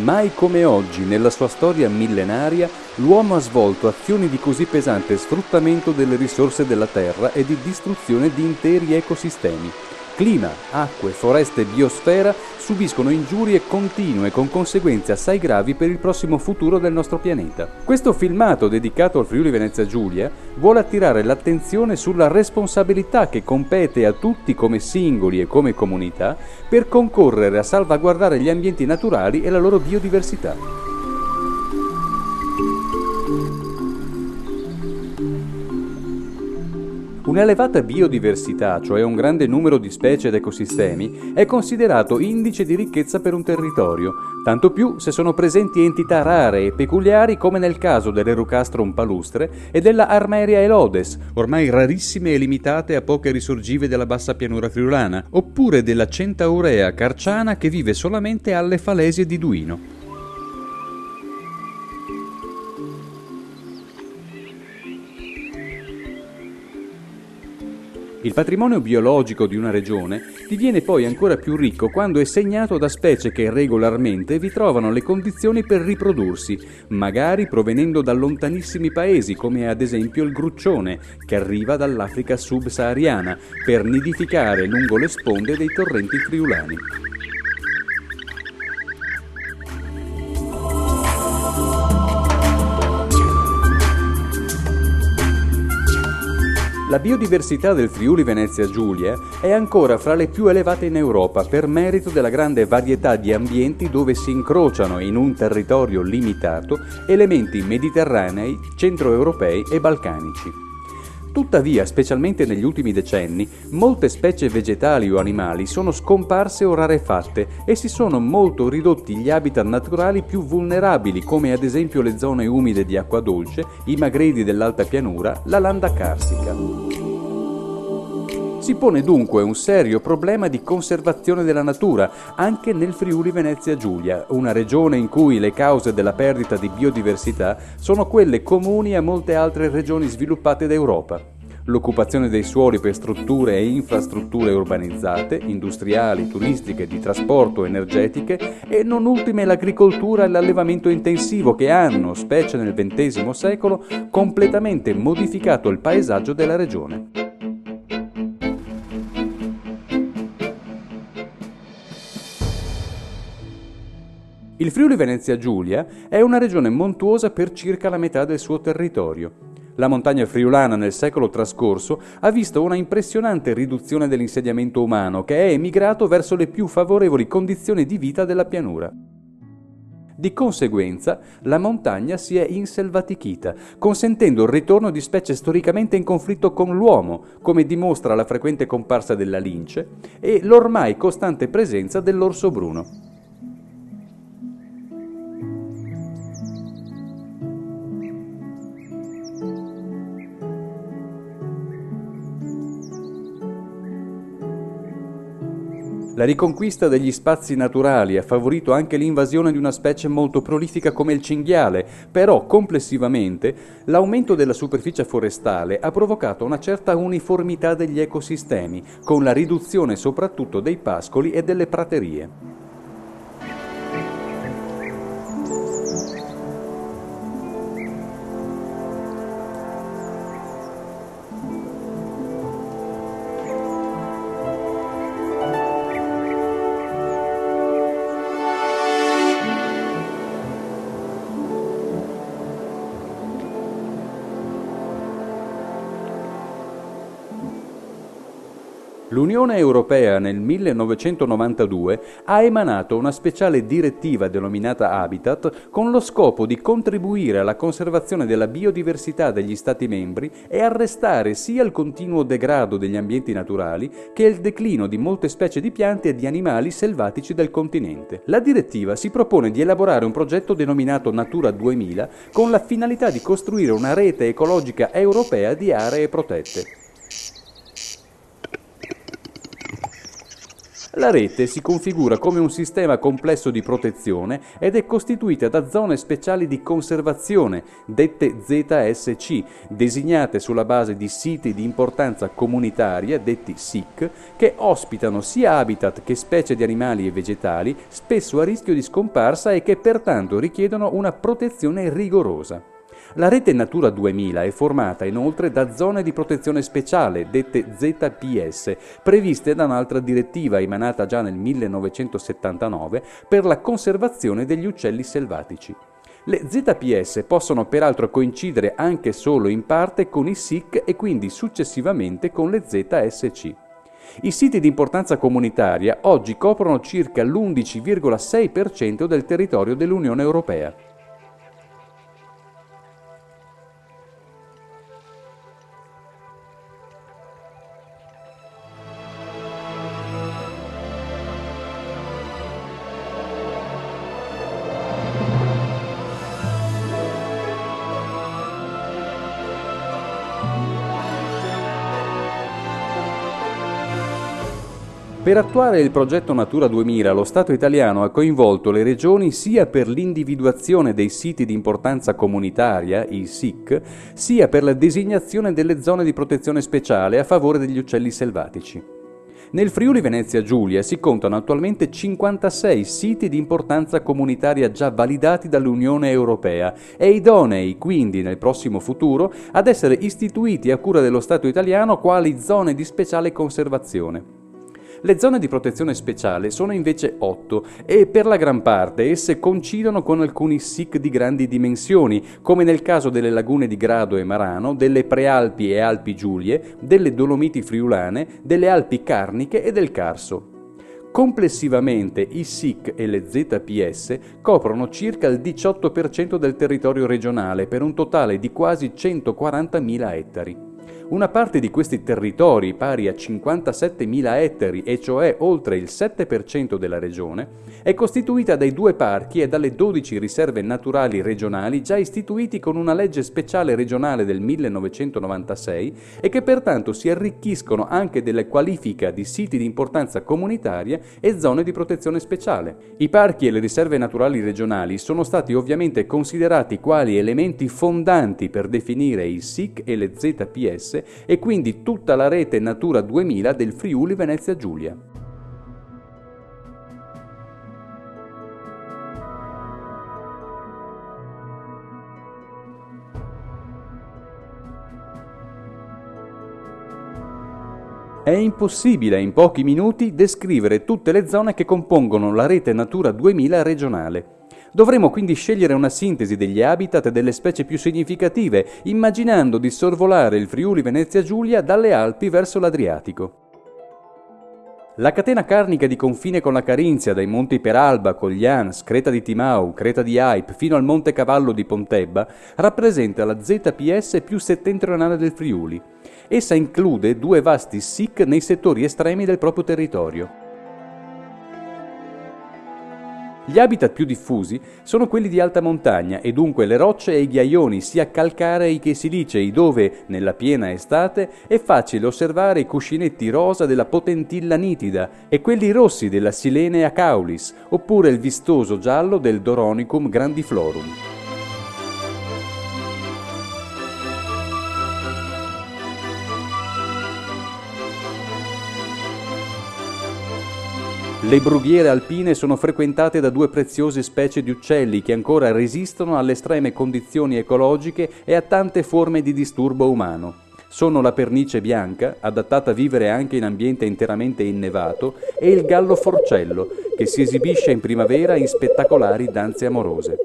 Mai come oggi, nella sua storia millenaria, l'uomo ha svolto azioni di così pesante sfruttamento delle risorse della terra e di distruzione di interi ecosistemi. Clima, acque, foreste e biosfera subiscono ingiurie continue con conseguenze assai gravi per il prossimo futuro del nostro pianeta. Questo filmato dedicato al Friuli Venezia Giulia vuole attirare l'attenzione sulla responsabilità che compete a tutti come singoli e come comunità per concorrere a salvaguardare gli ambienti naturali e la loro biodiversità. Un'elevata biodiversità, cioè un grande numero di specie ed ecosistemi, è considerato indice di ricchezza per un territorio, tanto più se sono presenti entità rare e peculiari come nel caso dell'Erucastrum palustre e della Armeria elodes, ormai rarissime e limitate a poche risorgive della bassa pianura friulana, oppure della Centaurea carciana che vive solamente alle falesie di Duino. Il patrimonio biologico di una regione diviene poi ancora più ricco quando è segnato da specie che regolarmente vi trovano le condizioni per riprodursi, magari provenendo da lontanissimi paesi come ad esempio il gruccione, che arriva dall'Africa subsahariana, per nidificare lungo le sponde dei torrenti friulani. La biodiversità del Friuli Venezia Giulia è ancora fra le più elevate in Europa per merito della grande varietà di ambienti dove si incrociano in un territorio limitato elementi mediterranei, centroeuropei e balcanici. Tuttavia, specialmente negli ultimi decenni, molte specie vegetali o animali sono scomparse o rarefatte e si sono molto ridotti gli habitat naturali più vulnerabili, come ad esempio le zone umide di acqua dolce, i magreti dell'alta pianura, la landa carsica. Si pone dunque un serio problema di conservazione della natura, anche nel Friuli Venezia Giulia, una regione in cui le cause della perdita di biodiversità sono quelle comuni a molte altre regioni sviluppate d'Europa. L'occupazione dei suoli per strutture e infrastrutture urbanizzate, industriali, turistiche, di trasporto, energetiche e non ultime l'agricoltura e l'allevamento intensivo che hanno, specie nel XX secolo, completamente modificato il paesaggio della regione. Il Friuli Venezia Giulia è una regione montuosa per circa la metà del suo territorio. La montagna friulana nel secolo trascorso ha visto una impressionante riduzione dell'insediamento umano che è emigrato verso le più favorevoli condizioni di vita della pianura. Di conseguenza, la montagna si è inselvatichita, consentendo il ritorno di specie storicamente in conflitto con l'uomo, come dimostra la frequente comparsa della lince e l'ormai costante presenza dell'orso bruno. La riconquista degli spazi naturali ha favorito anche l'invasione di una specie molto prolifica come il cinghiale, però complessivamente l'aumento della superficie forestale ha provocato una certa uniformità degli ecosistemi, con la riduzione soprattutto dei pascoli e delle praterie. L'Unione Europea nel 1992 ha emanato una speciale direttiva denominata Habitat con lo scopo di contribuire alla conservazione della biodiversità degli Stati membri e arrestare sia il continuo degrado degli ambienti naturali che il declino di molte specie di piante e di animali selvatici del continente. La direttiva si propone di elaborare un progetto denominato Natura 2000 con la finalità di costruire una rete ecologica europea di aree protette. La rete si configura come un sistema complesso di protezione ed è costituita da zone speciali di conservazione, dette ZSC, designate sulla base di siti di importanza comunitaria, detti SIC, che ospitano sia habitat che specie di animali e vegetali, spesso a rischio di scomparsa e che pertanto richiedono una protezione rigorosa. La rete Natura 2000 è formata inoltre da zone di protezione speciale, dette ZPS, previste da un'altra direttiva emanata già nel 1979 per la conservazione degli uccelli selvatici. Le ZPS possono peraltro coincidere anche solo in parte con i SIC e quindi successivamente con le ZSC. I siti di importanza comunitaria oggi coprono circa l'11,6% del territorio dell'Unione Europea. Per attuare il progetto Natura 2000, lo Stato italiano ha coinvolto le regioni sia per l'individuazione dei siti di importanza comunitaria, i SIC, sia per la designazione delle zone di protezione speciale a favore degli uccelli selvatici. Nel Friuli Venezia Giulia si contano attualmente 56 siti di importanza comunitaria già validati dall'Unione Europea e idonei, quindi nel prossimo futuro, ad essere istituiti a cura dello Stato italiano quali zone di speciale conservazione. Le zone di protezione speciale sono invece 8 e per la gran parte esse coincidono con alcuni SIC di grandi dimensioni, come nel caso delle lagune di Grado e Marano, delle Prealpi e Alpi Giulie, delle Dolomiti Friulane, delle Alpi Carniche e del Carso. Complessivamente i SIC e le ZPS coprono circa il 18% del territorio regionale per un totale di quasi 140.000 ettari. Una parte di questi territori, pari a 57.000 ettari, e cioè oltre il 7% della regione, è costituita dai 2 parchi e dalle 12 riserve naturali regionali già istituiti con una legge speciale regionale del 1996 e che pertanto si arricchiscono anche della qualifica di siti di importanza comunitaria e zone di protezione speciale. I parchi e le riserve naturali regionali sono stati ovviamente considerati quali elementi fondanti per definire i SIC e le ZPS e quindi tutta la rete Natura 2000 del Friuli Venezia Giulia. È impossibile in pochi minuti descrivere tutte le zone che compongono la rete Natura 2000 regionale. Dovremo quindi scegliere una sintesi degli habitat e delle specie più significative, immaginando di sorvolare il Friuli Venezia Giulia dalle Alpi verso l'Adriatico. La catena carnica di confine con la Carinzia, dai monti Peralba, Coglians, Creta di Timau, Creta di Aip, fino al Monte Cavallo di Pontebba, rappresenta la ZPS più settentrionale del Friuli. Essa include 2 vasti SIC nei settori estremi del proprio territorio. Gli habitat più diffusi sono quelli di alta montagna e dunque le rocce e i ghiaioni sia calcarei che silicei dove, nella piena estate, è facile osservare i cuscinetti rosa della potentilla nitida e quelli rossi della Silenea caulis, oppure il vistoso giallo del Doronicum grandiflorum. Le brughiere alpine sono frequentate da 2 preziose specie di uccelli che ancora resistono alle estreme condizioni ecologiche e a tante forme di disturbo umano. Sono la pernice bianca, adattata a vivere anche in ambiente interamente innevato, e il gallo forcello, che si esibisce in primavera in spettacolari danze amorose.